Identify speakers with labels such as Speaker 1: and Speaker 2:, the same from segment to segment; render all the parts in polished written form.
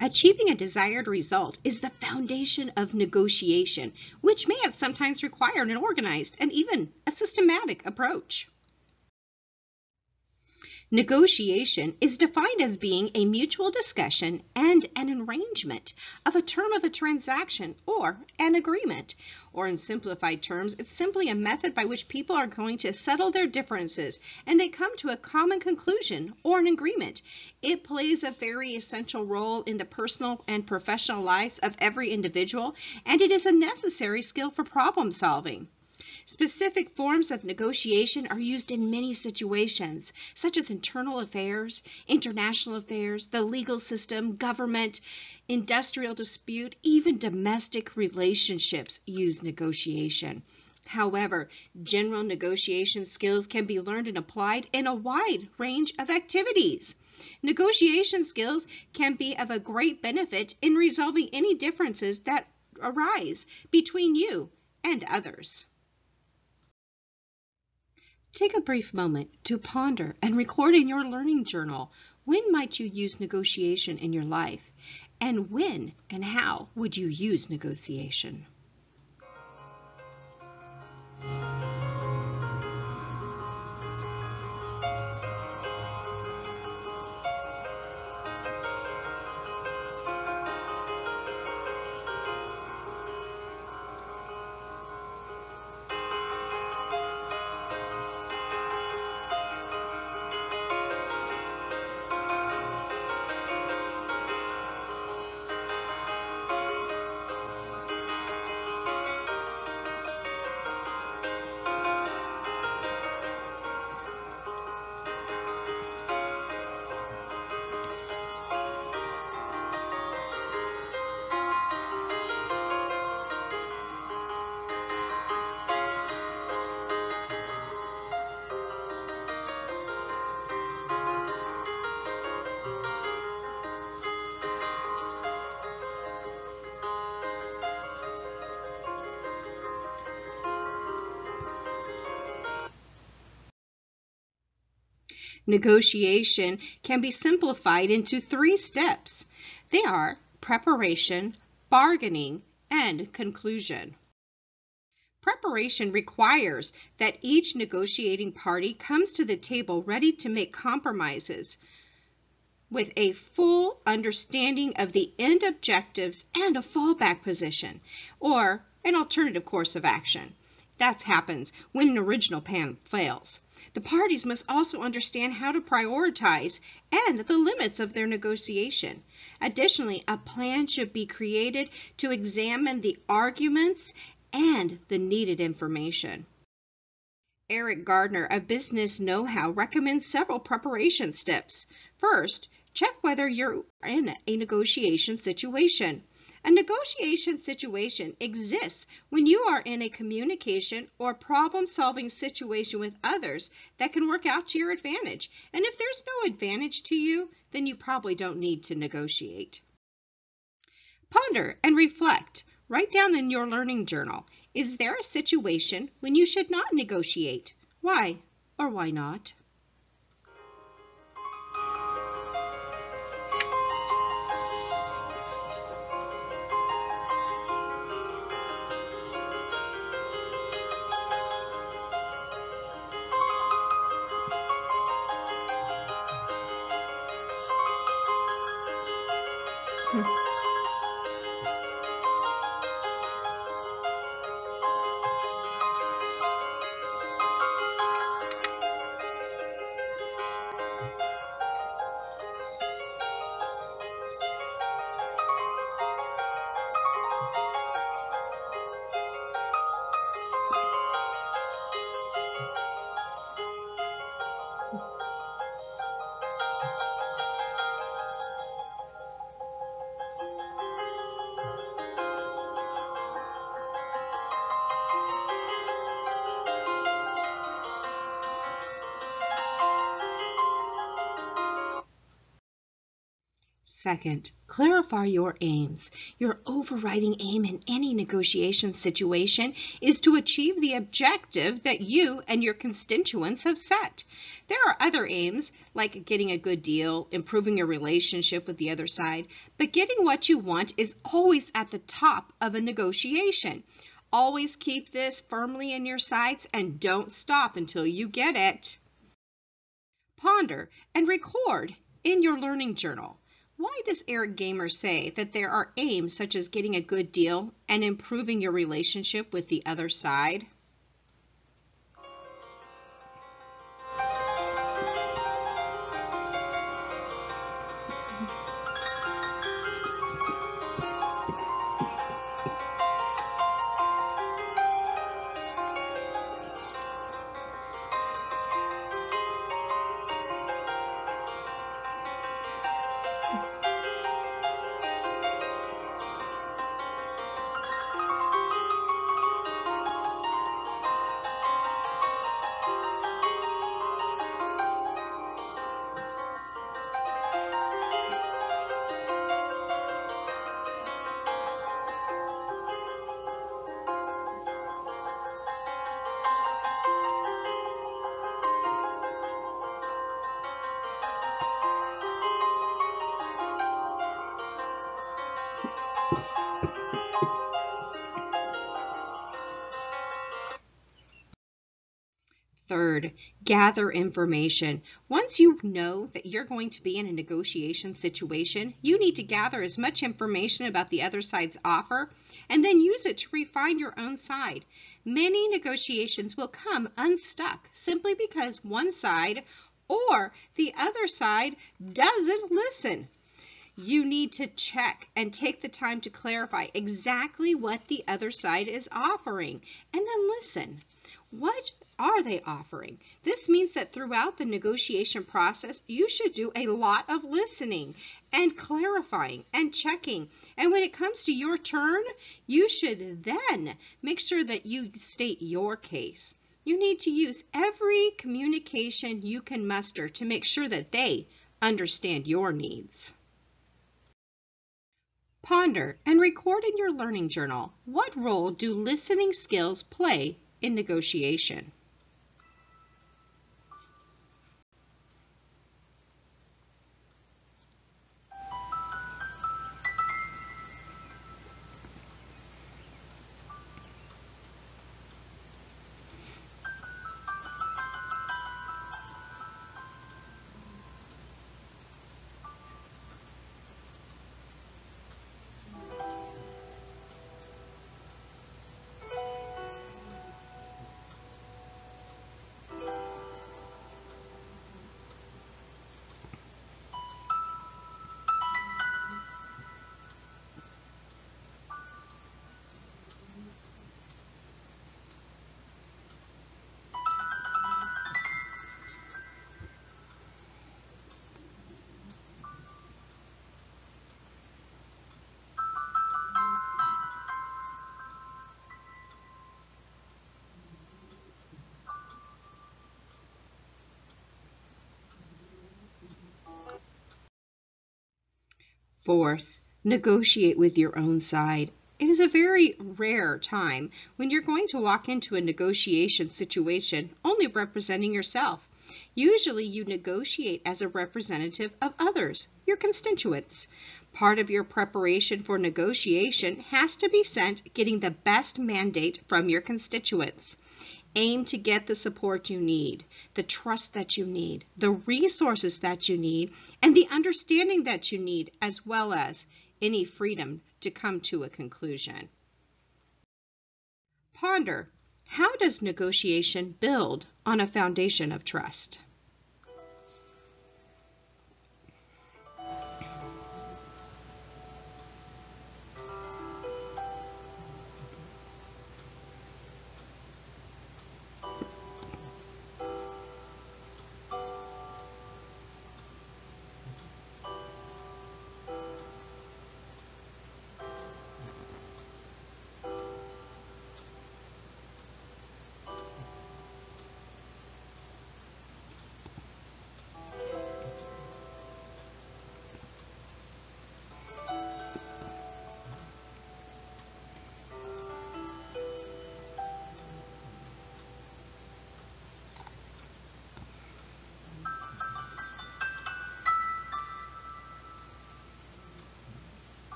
Speaker 1: Achieving a desired result is the foundation of negotiation, which may have sometimes required an organized and even a systematic approach. Negotiation is defined as being a mutual discussion and an arrangement of a term of a transaction or an agreement. Or in simplified terms, it's simply a method by which people are going to settle their differences and they come to a common conclusion or an agreement. It plays a very essential role in the personal and professional lives of every individual, and it is a necessary skill for problem solving. Specific forms of negotiation are used in many situations, such as internal affairs, international affairs, the legal system, government, industrial dispute, even domestic relationships use negotiation. However, general negotiation skills can be learned and applied in a wide range of activities. Negotiation skills can be of a great benefit in resolving any differences that arise between you and others. Take a brief moment to ponder and record in your learning journal, when might you use negotiation in your life, and when and how would you use negotiation? Negotiation can be simplified into 3 steps. They are preparation, bargaining, and conclusion. Preparation requires that each negotiating party comes to the table ready to make compromises with a full understanding of the end objectives and a fallback position, or an alternative course of action. That happens when an original plan fails. The parties must also understand how to prioritize and the limits of their negotiation. Additionally, a plan should be created to examine the arguments and the needed information. Eric Gardner of Business Know-How recommends several preparation steps. First, check whether you're in a negotiation situation. A negotiation situation exists when you are in a communication or problem-solving situation with others that can work out to your advantage. And if there's no advantage to you, then you probably don't need to negotiate. Ponder and reflect. Write down in your learning journal, is there a situation when you should not negotiate? Why or why not? Second, clarify your aims. Your overriding aim in any negotiation situation is to achieve the objective that you and your constituents have set. There are other aims, like getting a good deal, improving your relationship with the other side, but getting what you want is always at the top of a negotiation. Always keep this firmly in your sights and don't stop until you get it. Ponder and record in your learning journal. Why does Eric Gamer say that there are aims such as getting a good deal and improving your relationship with the other side? Third, gather information. Once you know that you're going to be in a negotiation situation, you need to gather as much information about the other side's offer and then use it to refine your own side. Many negotiations will come unstuck simply because one side or the other side doesn't listen. You need to check and take the time to clarify exactly what the other side is offering and then listen. What are they offering? This means that throughout the negotiation process, you should do a lot of listening and clarifying and checking. And when it comes to your turn, you should then make sure that you state your case. You need to use every communication you can muster to make sure that they understand your needs. Ponder and record in your learning journal, what role do listening skills play in negotiation? Fourth, negotiate with your own side. It is a very rare time when you're going to walk into a negotiation situation only representing yourself. Usually you negotiate as a representative of others, your constituents. Part of your preparation for negotiation has to be sent getting the best mandate from your constituents. Aim to get the support you need, the trust that you need, the resources that you need, and the understanding that you need, as well as any freedom to come to a conclusion. Ponder, how does negotiation build on a foundation of trust?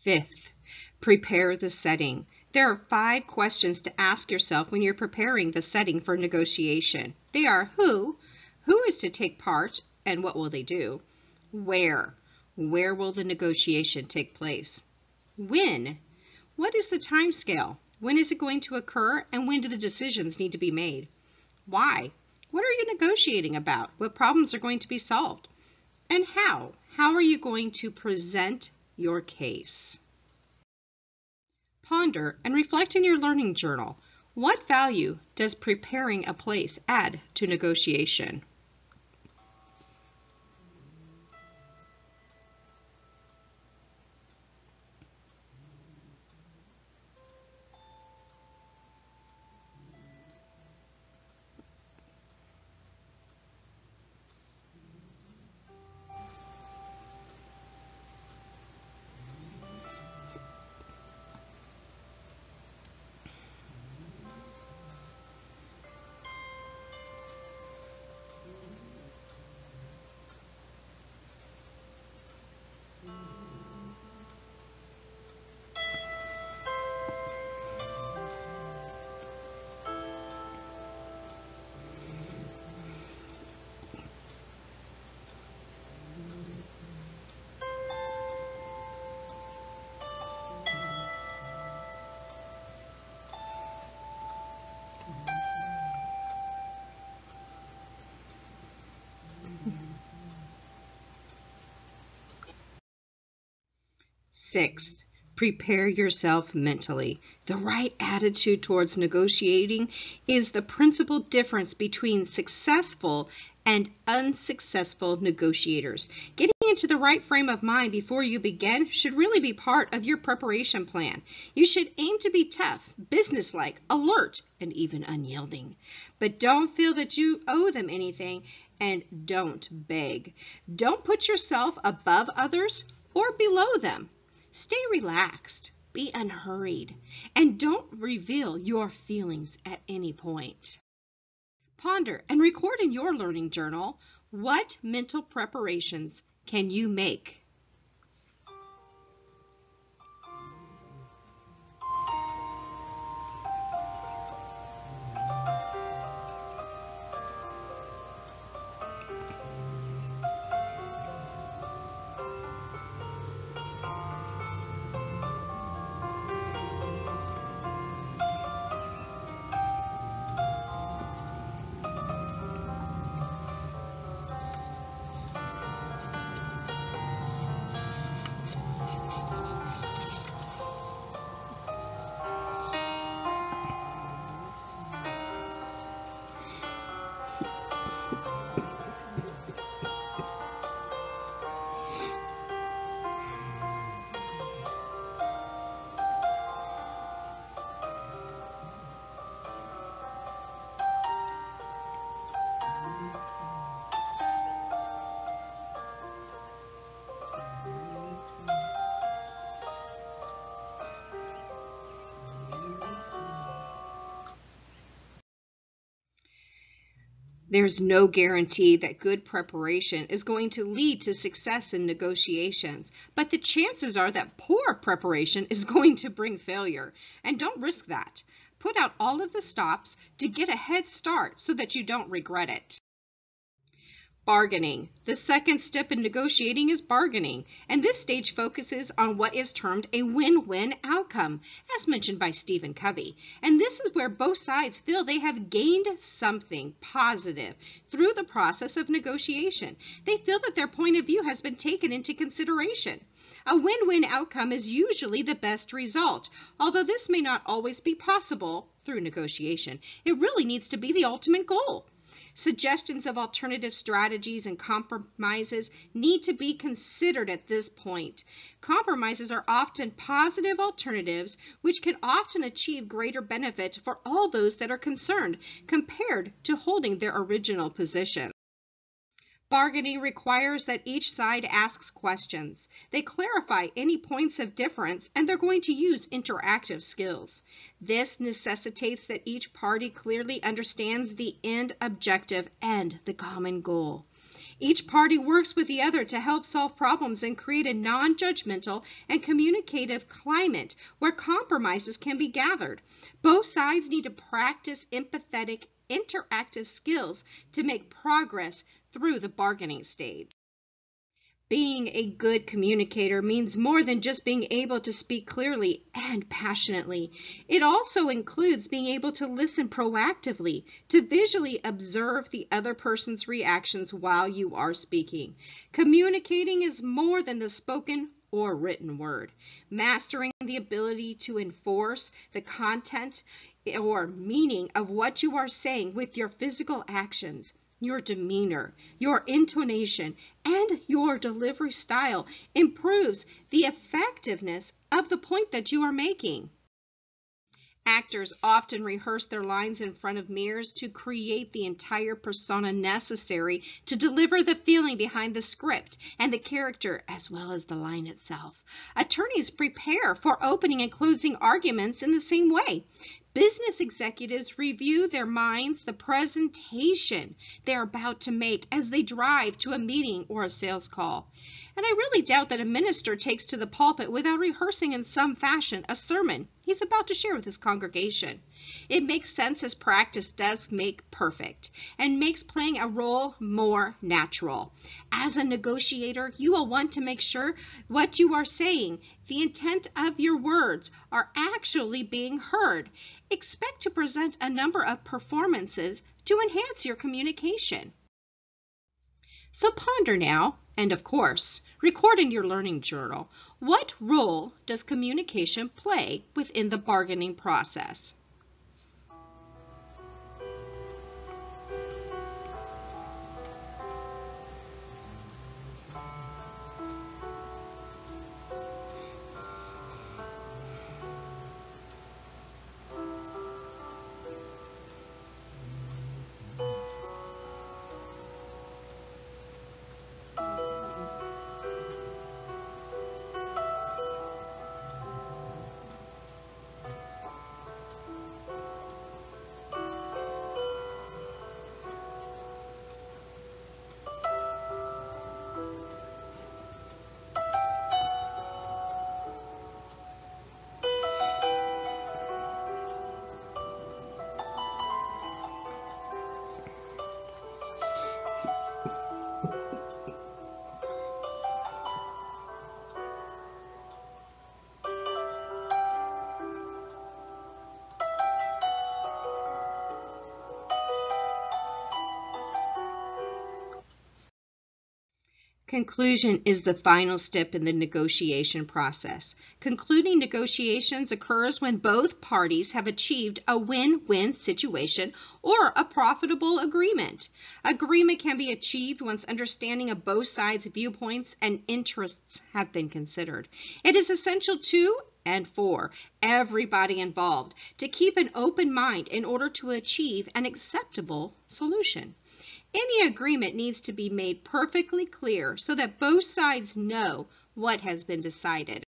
Speaker 1: Fifth, prepare the setting. There are 5 questions to ask yourself when you're preparing the setting for negotiation. They are who is to take part and what will they do? Where will the negotiation take place? When, what is the time scale? When is it going to occur and when do the decisions need to be made? Why? What are you negotiating about? What problems are going to be solved? And how? How are you going to present your case? Ponder and reflect in your learning journal. What value does preparing a place add to negotiation? Sixth, prepare yourself mentally. The right attitude towards negotiating is the principal difference between successful and unsuccessful negotiators. Getting into the right frame of mind before you begin should really be part of your preparation plan. You should aim to be tough, businesslike, alert, and even unyielding. But don't feel that you owe them anything, and don't beg. Don't put yourself above others or below them. Stay relaxed, be unhurried, and don't reveal your feelings at any point. Ponder and record in your learning journal, what mental preparations can you make? There's no guarantee that good preparation is going to lead to success in negotiations, but the chances are that poor preparation is going to bring failure, and don't risk that. Put out all of the stops to get a head start so that you don't regret it. Bargaining. The second step in negotiating is bargaining, and this stage focuses on what is termed a win-win outcome, as mentioned by Stephen Covey. And this is where both sides feel they have gained something positive through the process of negotiation. They feel that their point of view has been taken into consideration. A win-win outcome is usually the best result, although this may not always be possible through negotiation. It really needs to be the ultimate goal. Suggestions of alternative strategies and compromises need to be considered at this point. Compromises are often positive alternatives which can often achieve greater benefit for all those that are concerned compared to holding their original position. Bargaining requires that each side asks questions. They clarify any points of difference, and they're going to use interactive skills. This necessitates that each party clearly understands the end objective and the common goal. Each party works with the other to help solve problems and create a non-judgmental and communicative climate where compromises can be gathered. Both sides need to practice empathetic, interactive skills to make progress through the bargaining stage. Being a good communicator means more than just being able to speak clearly and passionately. It also includes being able to listen proactively, to visually observe the other person's reactions while you are speaking. Communicating is more than the spoken or written word. Mastering the ability to enforce the content or meaning of what you are saying with your physical actions, your demeanor, your intonation, and your delivery style improves the effectiveness of the point that you are making. Actors often rehearse their lines in front of mirrors to create the entire persona necessary to deliver the feeling behind the script and the character as well as the line itself. Attorneys prepare for opening and closing arguments in the same way. Business executives review their minds the presentation they're about to make as they drive to a meeting or a sales call. And I really doubt that a minister takes to the pulpit without rehearsing in some fashion a sermon he's about to share with his congregation. It makes sense as practice does make perfect and makes playing a role more natural. As a negotiator, you will want to make sure what you are saying, the intent of your words, are actually being heard. Expect to present a number of performances to enhance your communication. So ponder now, and of course, record in your learning journal, what role does communication play within the bargaining process? Conclusion is the final step in the negotiation process. Concluding negotiations occurs when both parties have achieved a win-win situation or a profitable agreement. Agreement can be achieved once understanding of both sides' viewpoints and interests have been considered. It is essential to and for everybody involved to keep an open mind in order to achieve an acceptable solution. Any agreement needs to be made perfectly clear so that both sides know what has been decided.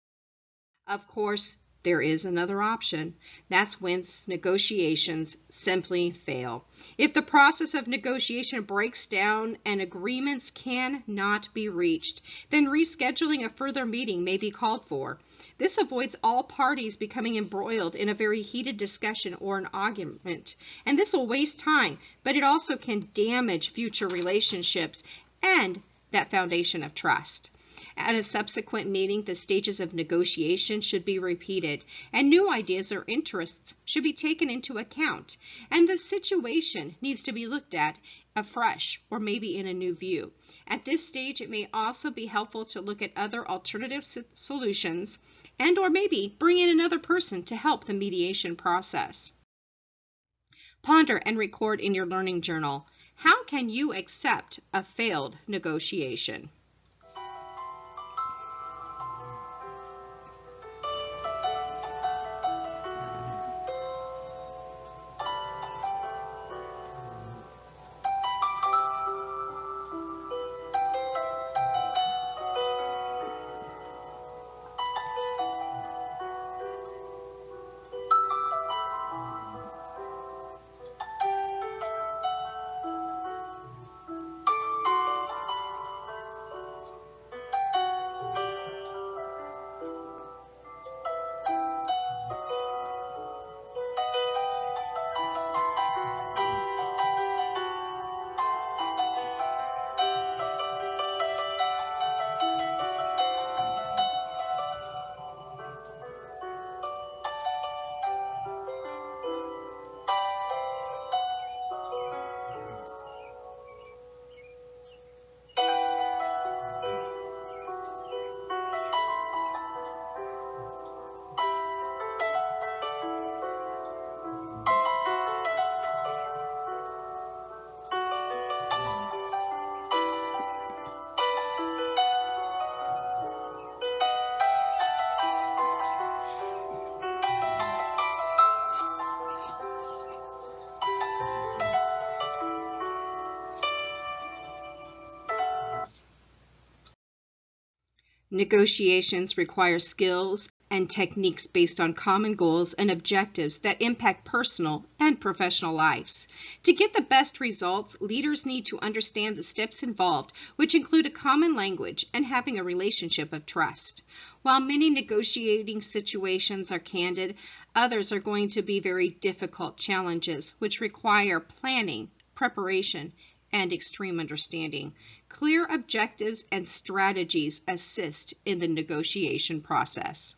Speaker 1: Of course, there is another option. That's when negotiations simply fail. If the process of negotiation breaks down and agreements cannot be reached, then rescheduling a further meeting may be called for. This avoids all parties becoming embroiled in a very heated discussion or an argument, and this will waste time, but it also can damage future relationships and that foundation of trust. At a subsequent meeting, the stages of negotiation should be repeated, and new ideas or interests should be taken into account, and the situation needs to be looked at afresh or maybe in a new view. At this stage, it may also be helpful to look at other alternative solutions and or maybe bring in another person to help the mediation process. Ponder and record in your learning journal, how can you accept a failed negotiation? Negotiations require skills and techniques based on common goals and objectives that impact personal and professional lives. To get the best results, leaders need to understand the steps involved, which include a common language and having a relationship of trust. While many negotiating situations are candid, others are going to be very difficult challenges, which require planning, preparation, and extreme understanding. Clear objectives and strategies assist in the negotiation process.